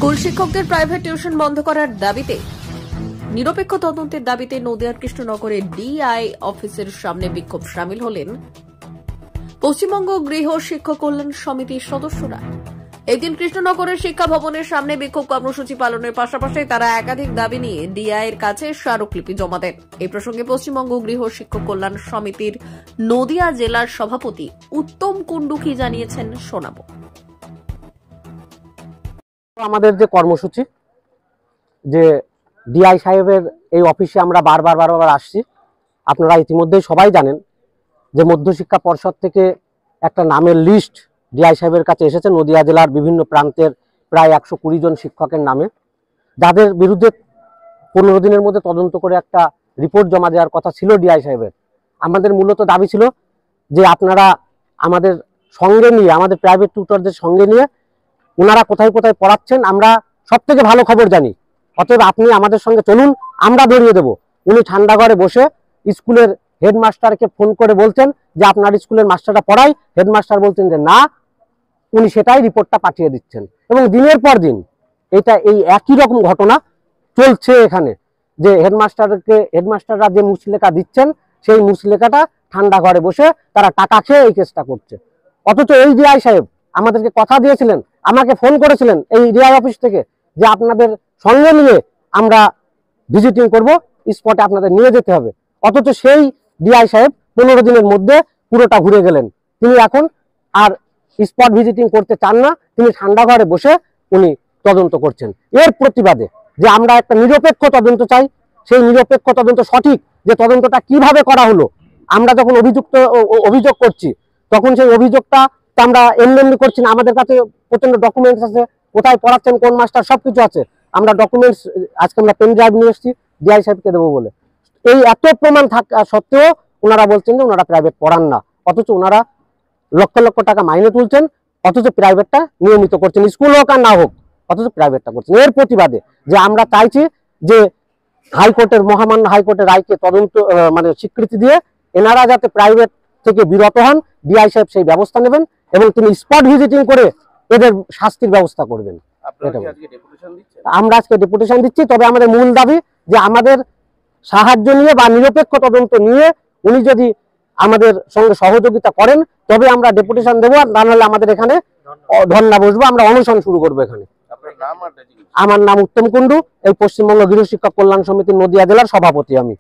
School শিক্ষকদের private tuition বন্ধ করার দাবিতে নিরপেক্ষ তদন্তের দাবিতে নদিয়ার কৃষ্ণনগরে ডিআই অফিসের সামনে বিক্ষোভ শামিল হলেন পশ্চিমবঙ্গ গৃহ শিক্ষক কল্যাণ সমিতির সদস্যরা। এদিন কৃষ্ণনগরের শিক্ষা ভবনের সামনে বিক্ষোভ কর্মসূচি পালনের পাশাপাশি তারা একাধিক দাবি নিয়ে ডিআই এর কাছে স্মারকলিপি জমা দেন। এই প্রসঙ্গে পশ্চিমবঙ্গ গৃহ শিক্ষক কল্যাণ সমিতির নদিয়া জেলার সভাপতি উত্তম কুণ্ডু কি জানিয়েছেন শোনাবো। আমাদের যে কর্মসূচি, যে ডিআই সাহেবের এই অফিসে আমরা বারবার আসছি। আপনারা ইতিমধ্যেই সবাই জানেন যে মধ্যশিক্ষা পর্ষদ থেকে একটা নামের লিস্ট ডিআই সাহেবের কাছে এসেছে নদিয়া জেলার বিভিন্ন প্রান্তের প্রায় 120 জন শিক্ষকের নামে, যাদের বিরুদ্ধে 15 দিনের মধ্যে তদন্ত করে একটা রিপোর্ট জমা দেওয়ার কথা ছিল ডিআই সাহেবের। আমাদের মূলত দাবি ছিল যে আপনারা আমাদের সঙ্গে নিয়ে, আমাদের প্রাইভেট টিউটরদের সঙ্গে নিয়ে ওনারা কোথায় কোথায় পড়াচ্ছেন আমরা সব থেকে ভালো খবর জানি, অতএব আপনি আমাদের সঙ্গে চলুন, আমরা ধরিয়ে দেব। উনি ঠান্ডা ঘরে বসে স্কুলের হেডমাস্টারকে ফোন করে বলছেন যে আপনার স্কুলের মাস্টারটা পড়াই, হেডমাস্টার বলছেন যে না, উনি সেটাই রিপোর্টটা পাঠিয়ে দিচ্ছেন। এবং দিনের পর দিন এই একই রকম ঘটনা চলছে এখানে, যে হেডমাস্টাররা যে মুচলেখা দিচ্ছেন সেই মুচলেখাটা ঠান্ডা ঘরে বসে তারা টাকা খেয়ে এই কেসটা করছে। অথচ এই ডিআই সাহেব আমাদেরকে কথা দিয়েছিলেন, আমাকে ফোন করেছিলেন এই ডিআই অফিস থেকে যে আপনাদের সঙ্গে নিয়ে আমরা ভিজিটিং করব, স্পটে আপনাদের নিয়ে যেতে হবে। অথচ সেই ডিআই সাহেব 15 দিনের মধ্যে পুরোটা ঘুরে গেলেন। তিনি এখন আর স্পট ভিজিটিং করতে চান না, তিনি ঠান্ডা ঘরে বসে উনি তদন্ত করছেন। এর প্রতিবাদে যে আমরা একটা নিরপেক্ষ তদন্ত চাই, সেই নিরপেক্ষ তদন্ত সঠিক, যে তদন্তটা কিভাবে করা হলো। আমরা যখন অভিযোগ করছি তখন সেই অভিযোগটা আমরা এমনি করছি না, আমাদের কাছে প্রচন্ড ডকুমেন্টস আছে, কোথায় পড়াচ্ছেন কোন মাস্টার সবকিছু আছে। আমরা ডকুমেন্টস আজকে আমরা পেন ড্রাইভ নিয়ে এসেছি ডিআই সাহেবকে দেবো বলে। এই এত প্রমাণ থাকা সত্ত্বেও ওনারা বলছেন যে ওনারা প্রাইভেট পড়ান না, অথচ ওনারা লক্ষ লক্ষ টাকা মাইনে তুলছেন, অথচ প্রাইভেটটা নিয়মিত করছেন, স্কুল হোক আর না হোক, অথচ প্রাইভেটটা করছেন। এর প্রতিবাদে যে আমরা চাইছি যে হাইকোর্টের, মহামান্য হাইকোর্টের রায়কে তদন্ত স্বীকৃতি দিয়ে এনারা যাতে প্রাইভেট থেকে বিরত হন, ডিআই সাহেব সেই ব্যবস্থা নেবেন এবং তিনি স্পট ভিজিটিং করে এদের শাস্তির ব্যবস্থা করবেন। আমরা আজকে ডেপুটেশন দিচ্ছি, তবে আমাদের মূল দাবি যে আমাদের সাহায্য নিয়ে বা নিরপেক্ষ তদন্ত নিয়ে উনি যদি আমাদের সঙ্গে সহযোগিতা করেন তবে আমরা ডেপুটেশন দেবো, আর না হলে আমাদের এখানে ধর্ণা বসবো, আমরা অনশন শুরু করবো এখানে। আমার নাম উত্তম কুণ্ডু, এই পশ্চিমবঙ্গ গৃহ শিক্ষক কল্যাণ সমিতির নদিয়া জেলার সভাপতি আমি।